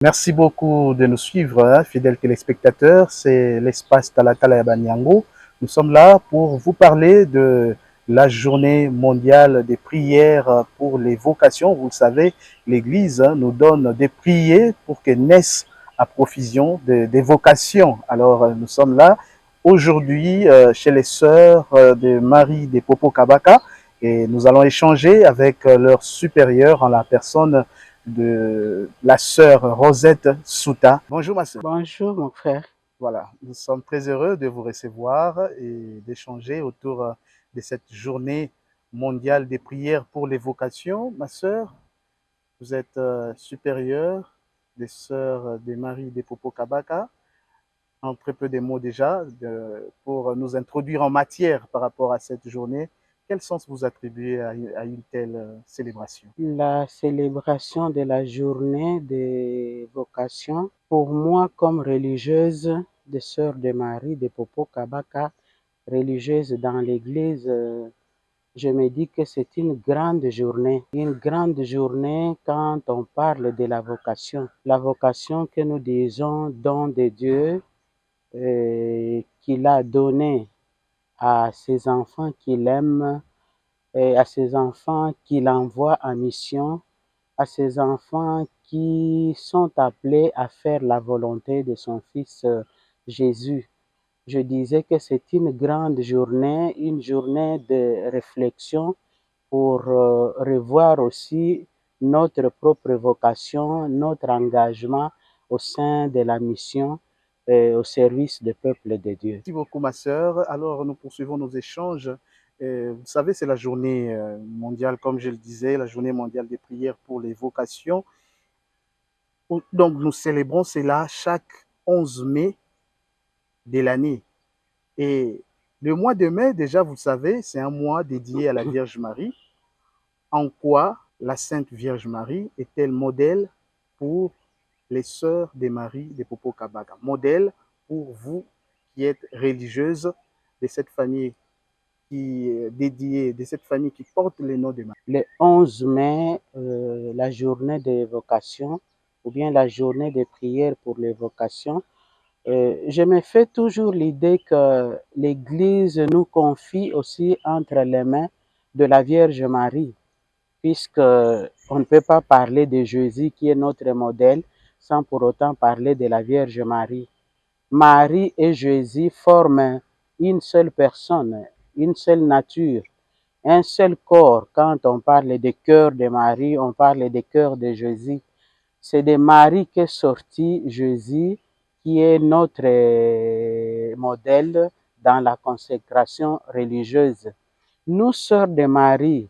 Merci beaucoup de nous suivre, hein, fidèles téléspectateurs. C'est l'espace Talatala ya Banyango. Nous sommes là pour vous parler de la journée mondiale des prières pour les vocations. Vous le savez, l'Église nous donne des prières pour que naissent à profusion des vocations. Alors, nous sommes là aujourd'hui chez les sœurs de Marie de Popo Kabaka et nous allons échanger avec leur supérieur en la personne de la sœur Rosette Souta. Bonjour ma sœur. Bonjour mon frère. Voilà, nous sommes très heureux de vous recevoir et d'échanger autour de cette journée mondiale des prières pour les vocations. Ma sœur, vous êtes supérieure des sœurs des Marie des Popo Kabaka. En très peu de mots déjà, pour nous introduire en matière par rapport à cette journée, quel sens vous attribuez à une telle célébration? La célébration de la journée des vocations, pour moi comme religieuse des Sœurs de Marie de Popo Kabaka, religieuse dans l'Église, je me dis que c'est une grande journée. Une grande journée quand on parle de la vocation. La vocation que nous disons don de Dieu qu'il a donné à ses enfants qu'il aime et à ses enfants qu'il envoie en mission, à ses enfants qui sont appelés à faire la volonté de son Fils Jésus. Je disais que c'est une grande journée, une journée de réflexion pour revoir aussi notre propre vocation, notre engagement au sein de la mission et au service du peuple de Dieu. Merci beaucoup, ma sœur. Alors, nous poursuivons nos échanges. Vous savez, c'est la journée mondiale, comme je le disais, la journée mondiale des prières pour les vocations. Donc, nous célébrons cela chaque 11 mai de l'année. Et le mois de mai, déjà, vous le savez, c'est un mois dédié à la Vierge Marie. En quoi la Sainte Vierge Marie est-elle modèle pour les sœurs des Marie de Popo Kabaka? Modèle pour vous qui êtes religieuse de cette famille qui est dédiée, de cette famille qui porte le nom de Marie. Le 11 mai, la journée des vocations ou bien la journée des prières pour les vocations, je me fais toujours l'idée que l'Église nous confie aussi entre les mains de la Vierge Marie, puisque on ne peut pas parler de Jésus qui est notre modèle sans pour autant parler de la Vierge Marie. Marie et Jésus forment une seule personne, une seule nature, un seul corps. Quand on parle de cœur de Marie, on parle de cœur de Jésus. C'est de Marie qu'est sorti Jésus, qui est notre modèle dans la consécration religieuse. Nous, sœurs de Marie,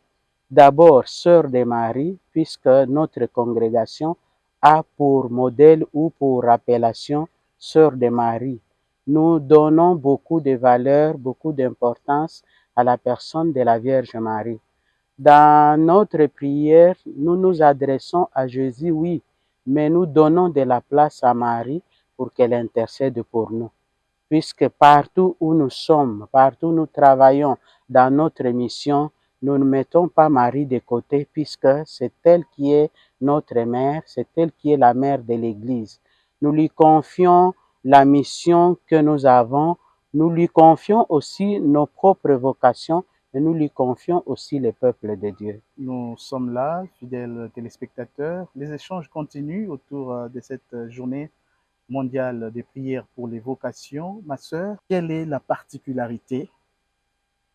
d'abord sœurs de Marie, puisque notre congrégation a pour modèle ou pour appellation sœurs de Marie. Nous donnons beaucoup de valeur, beaucoup d'importance à la personne de la Vierge Marie. Dans notre prière, nous nous adressons à Jésus, oui, mais nous donnons de la place à Marie pour qu'elle intercède pour nous. Puisque partout où nous sommes, partout où nous travaillons dans notre mission, nous ne mettons pas Marie de côté, puisque c'est elle qui est notre mère, c'est elle qui est la mère de l'Église. Nous lui confions la mission que nous avons, nous lui confions aussi nos propres vocations et nous lui confions aussi le peuple de Dieu. Nous sommes là, fidèles téléspectateurs. Les échanges continuent autour de cette journée mondiale des prières pour les vocations. Ma sœur, quelle est la particularité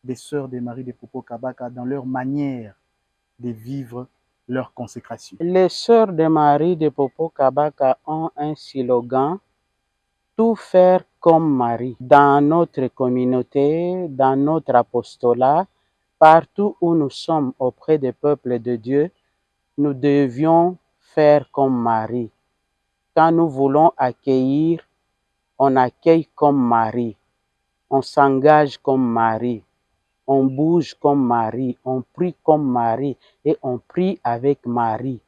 des sœurs de Marie de Popo Kabaka dans leur manière de vivre leur consécration? Les sœurs de Marie de Popo Kabaka ont un slogan: tout faire comme Marie. Dans notre communauté, dans notre apostolat, partout où nous sommes auprès des peuples de Dieu, nous devions faire comme Marie. Quand nous voulons accueillir, on accueille comme Marie. On s'engage comme Marie. On bouge comme Marie. On prie comme Marie. Et on prie avec Marie.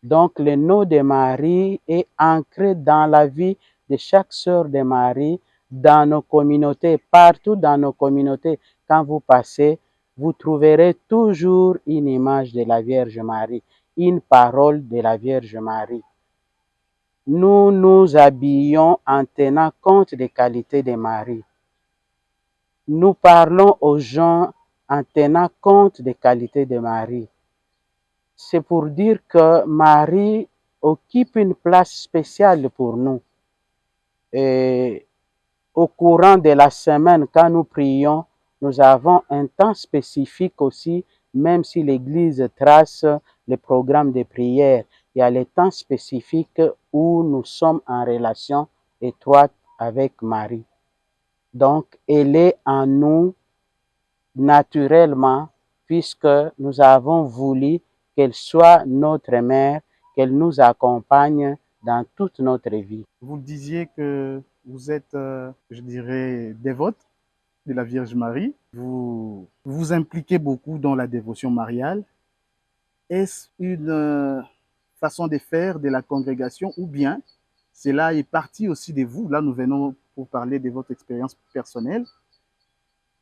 Donc, le nom de Marie est ancré dans la vie de chaque sœur de Marie, dans nos communautés, partout dans nos communautés. Quand vous passez, vous trouverez toujours une image de la Vierge Marie, une parole de la Vierge Marie. nous nous habillons en tenant compte des qualités de Marie. Nous parlons aux gens en tenant compte des qualités de Marie. C'est pour dire que Marie occupe une place spéciale pour nous. Et au courant de la semaine, quand nous prions, nous avons un temps spécifique aussi, même si l'Église trace le programme de prière. Il y a les temps spécifiques où nous sommes en relation étroite avec Marie. Donc, elle est en nous naturellement, puisque nous avons voulu qu'elle soit notre mère, qu'elle nous accompagne dans toute notre vie. Vous disiez que vous êtes, je dirais, dévote de la Vierge Marie. Vous vous impliquez beaucoup dans la dévotion mariale. Est-ce une façon de faire de la congrégation ou bien cela est parti aussi de vous? Là, nous venons pour parler de votre expérience personnelle.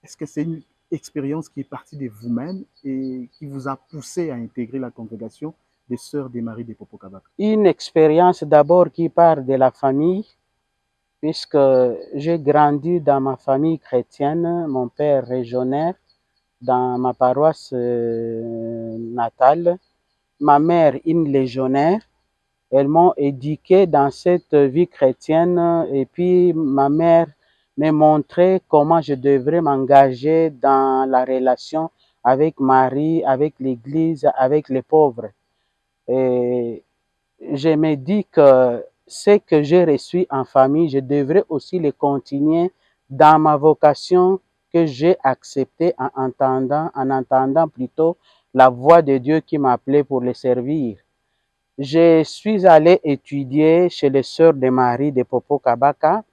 Est-ce que c'est une expérience qui est partie de vous-même et qui vous a poussé à intégrer la congrégation des Sœurs des Maries de Popocabaka? Une expérience d'abord qui part de la famille, puisque j'ai grandi dans ma famille chrétienne, mon père régionnaire, dans ma paroisse natale, ma mère une légionnaire. Elles m'ont éduqué dans cette vie chrétienne et puis ma mère m'a montré comment je devrais m'engager dans la relation avec Marie, avec l'Église, avec les pauvres. Et je me dis que ce que j'ai reçu en famille, je devrais aussi le continuer dans ma vocation que j'ai acceptée en entendant plutôt la voix de Dieu qui m'appelait pour le servir. Je suis allé étudier chez les Sœurs de Marie de Popocabaka.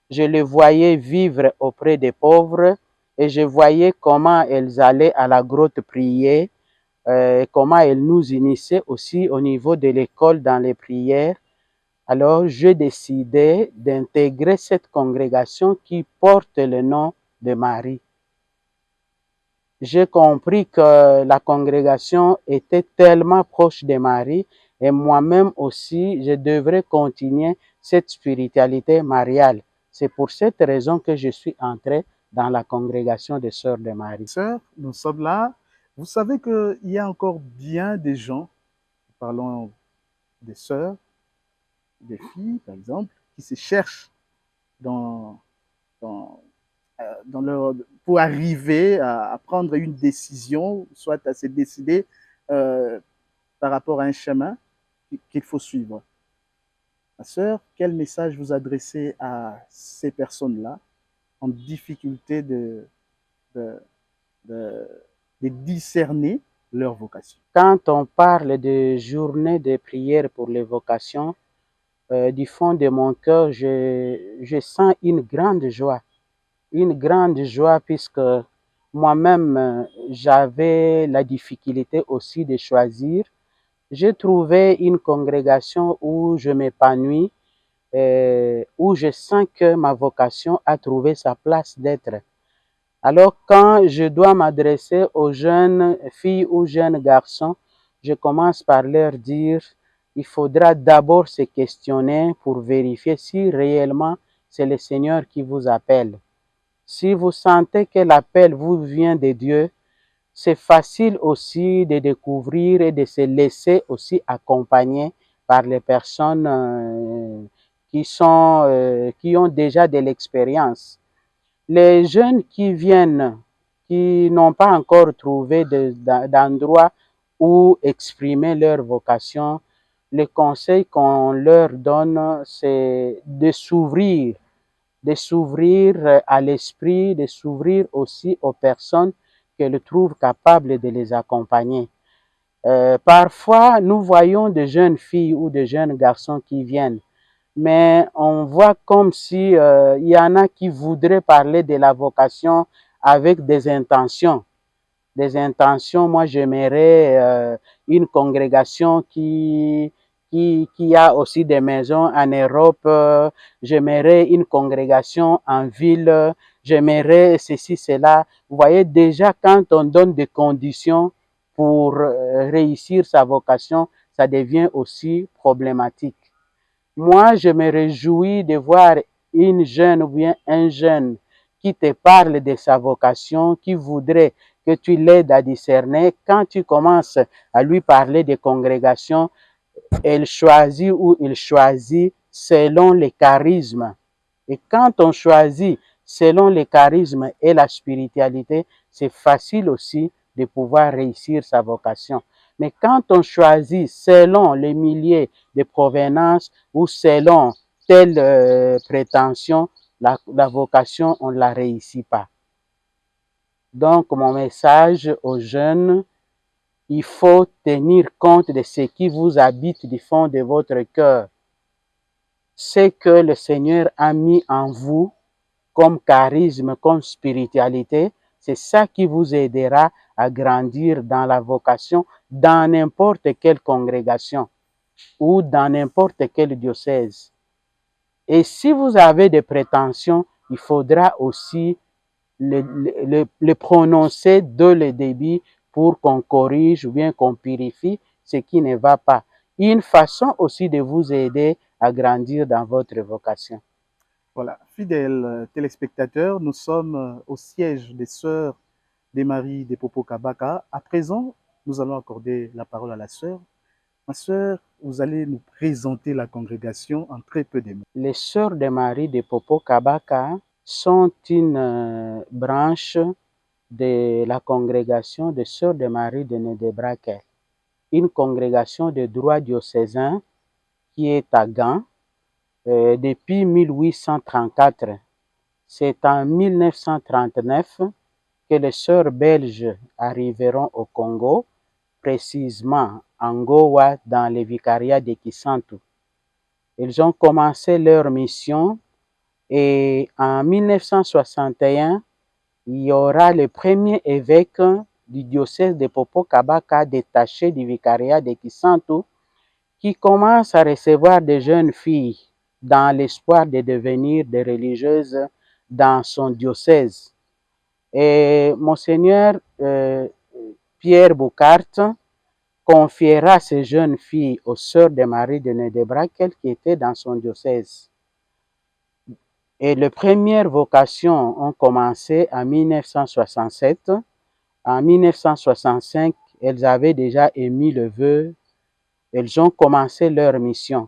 Je les voyais vivre auprès des pauvres et je voyais comment elles allaient à la grotte prier, comment elles nous initiaient aussi au niveau de l'école dans les prières. Alors, j'ai décidé d'intégrer cette congrégation qui porte le nom de Marie. J'ai compris que la congrégation était tellement proche de Marie et moi-même aussi, je devrais continuer cette spiritualité mariale. C'est pour cette raison que je suis entré dans la congrégation des Sœurs de Marie. Sœurs, nous sommes là. Vous savez qu'il y a encore bien des gens, parlons des sœurs, des filles par exemple, qui se cherchent dans, dans, dans leur, pour arriver à prendre une décision, soit à se décider par rapport à un chemin qu'il faut suivre. Ma sœur, quel message vous adressez à ces personnes-là en difficulté de, de, de discerner leur vocation? Quand on parle de journée de prière pour les vocations, du fond de mon cœur, je sens une grande joie puisque moi-même, j'avais la difficulté aussi de choisir. J'ai trouvé une congrégation où je m'épanouis, où je sens que ma vocation a trouvé sa place d'être. Alors, quand je dois m'adresser aux jeunes filles ou jeunes garçons, je commence par leur dire, il faudra d'abord se questionner pour vérifier si réellement c'est le Seigneur qui vous appelle. Si vous sentez que l'appel vous vient de Dieu, c'est facile aussi de découvrir et de se laisser aussi accompagner par les personnes qui ont déjà de l'expérience. Les jeunes qui viennent, qui n'ont pas encore trouvé d'endroit où exprimer leur vocation, le conseil qu'on leur donne, c'est de s'ouvrir à l'esprit, de s'ouvrir aussi aux personnes qu'elles trouvent capables de les accompagner. Parfois, nous voyons de jeunes filles ou de jeunes garçons qui viennent, mais on voit comme si y en a qui voudraient parler de la vocation avec des intentions. Des intentions, moi j'aimerais une congrégation qui a aussi des maisons en Europe, j'aimerais une congrégation en ville, j'aimerais ceci, cela. Vous voyez, déjà quand on donne des conditions pour réussir sa vocation, ça devient aussi problématique. Moi, je me réjouis de voir une jeune ou bien un jeune qui te parle de sa vocation, qui voudrait que tu l'aides à discerner. Quand tu commences à lui parler des congrégations, elle choisit ou il choisit selon les charismes. Et quand on choisit selon les charismes et la spiritualité, c'est facile aussi de pouvoir réussir sa vocation. Mais quand on choisit selon les milliers de provenance ou selon telle prétention, la vocation, on ne la réussit pas. Donc, mon message aux jeunes, il faut tenir compte de ce qui vous habite du fond de votre cœur. Ce que le Seigneur a mis en vous comme charisme, comme spiritualité, c'est ça qui vous aidera à grandir dans la vocation, dans n'importe quelle congrégation ou dans n'importe quel diocèse. Et si vous avez des prétentions, il faudra aussi le prononcer dès le début pour qu'on corrige ou bien qu'on purifie ce qui ne va pas. Une façon aussi de vous aider à grandir dans votre vocation. Voilà, fidèles téléspectateurs, nous sommes au siège des Sœurs des Maries de Popo Kabaka. À présent, nous allons accorder la parole à la sœur. Ma sœur, vous allez nous présenter la congrégation en très peu de mots. Les Sœurs des Maries de Popo Kabaka sont une branche de la congrégation des Sœurs de Marie de Nedebrakel, une congrégation de droit diocésain qui est à Gand depuis 1834. C'est en 1939 que les Sœurs belges arriveront au Congo, précisément en Gowa, dans le vicariat de Kisantu. Ils ont commencé leur mission et en 1961, il y aura le premier évêque du diocèse de Popo Kabaka détaché du vicariat de Kisantu qui commence à recevoir des jeunes filles dans l'espoir de devenir des religieuses dans son diocèse. Et Monseigneur Pierre Boucart confiera ces jeunes filles aux Sœurs de Marie de Nedebrakel qui étaient dans son diocèse. Et les premières vocations ont commencé en 1967. En 1965, elles avaient déjà émis le vœu. Elles ont commencé leur mission.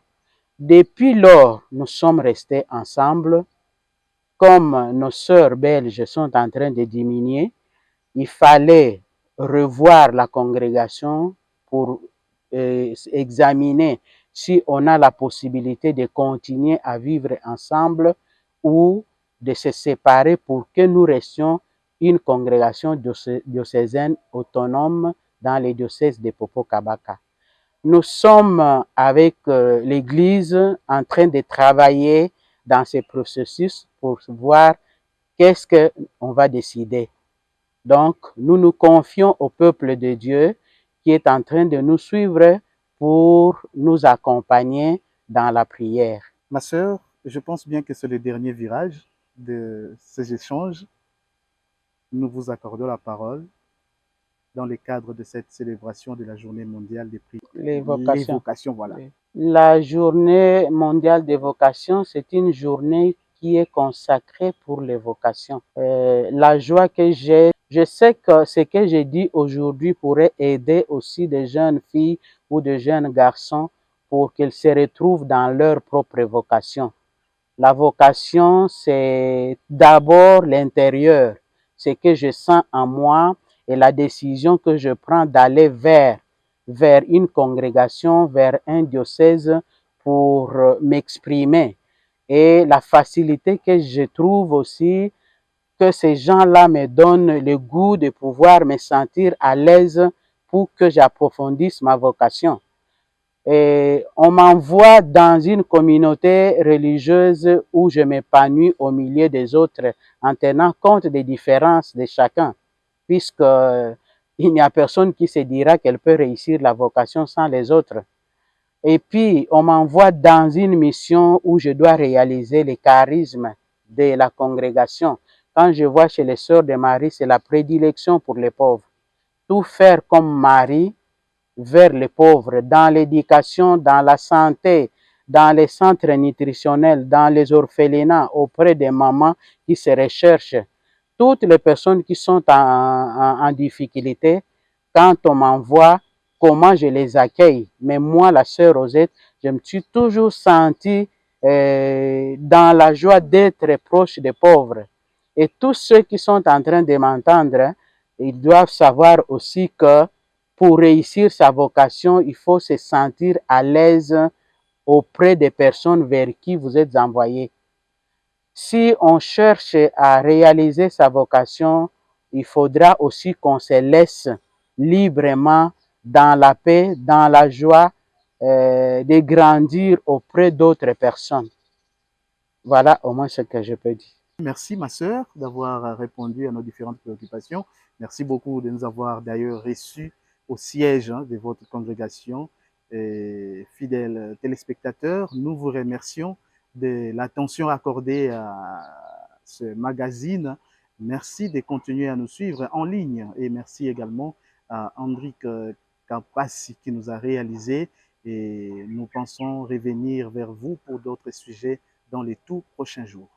Depuis lors, nous sommes restés ensemble. Comme nos sœurs belges sont en train de diminuer, il fallait revoir la congrégation pour examiner si on a la possibilité de continuer à vivre ensemble ou de se séparer pour que nous restions une congrégation diocésaine autonome dans les diocèses de Popo Kabaka. Nous sommes avec l'Église en train de travailler dans ce processus pour voir qu'est-ce qu'on va décider. Donc, nous nous confions au peuple de Dieu qui est en train de nous suivre pour nous accompagner dans la prière. Ma sœur, je pense bien que c'est le dernier virage de ces échanges. Nous vous accordons la parole dans le cadre de cette célébration de la Journée mondiale des prières. Les vocations. Voilà. La Journée mondiale des vocations, c'est une journée qui est consacrée pour les vocations. La joie que j'ai, je sais que ce que j'ai dit aujourd'hui pourrait aider aussi des jeunes filles ou de jeunes garçons pour qu'ils se retrouvent dans leur propre vocation. La vocation, c'est d'abord l'intérieur, ce que je sens en moi et la décision que je prends d'aller vers une congrégation, vers un diocèse pour m'exprimer. Et la facilité que je trouve aussi que ces gens-là me donnent le goût de pouvoir me sentir à l'aise pour que j'approfondisse ma vocation. Et on m'envoie dans une communauté religieuse où je m'épanouis au milieu des autres en tenant compte des différences de chacun, puisque il n'y a personne qui se dira qu'elle peut réussir la vocation sans les autres. Et puis, on m'envoie dans une mission où je dois réaliser les charismes de la congrégation. Quand je vois chez les Sœurs de Marie, c'est la prédilection pour les pauvres. Tout faire comme Marie vers les pauvres, dans l'éducation, dans la santé, dans les centres nutritionnels, dans les orphelinats, auprès des mamans qui se recherchent. Toutes les personnes qui sont en difficulté, quand on m'envoie, comment je les accueille. Mais moi, la sœur Rosette, je me suis toujours sentie dans la joie d'être proche des pauvres. Et tous ceux qui sont en train de m'entendre, ils doivent savoir aussi que pour réussir sa vocation, il faut se sentir à l'aise auprès des personnes vers qui vous êtes envoyé. Si on cherche à réaliser sa vocation, il faudra aussi qu'on se laisse librement dans la paix, dans la joie, de grandir auprès d'autres personnes. Voilà au moins ce que je peux dire. Merci, ma sœur, d'avoir répondu à nos différentes préoccupations. Merci beaucoup de nous avoir d'ailleurs reçus au siège de votre congrégation. Et fidèles téléspectateurs, nous vous remercions de l'attention accordée à ce magazine. Merci de continuer à nous suivre en ligne et merci également à Andric Kapassi qui nous a réalisé et nous pensons revenir vers vous pour d'autres sujets dans les tout prochains jours.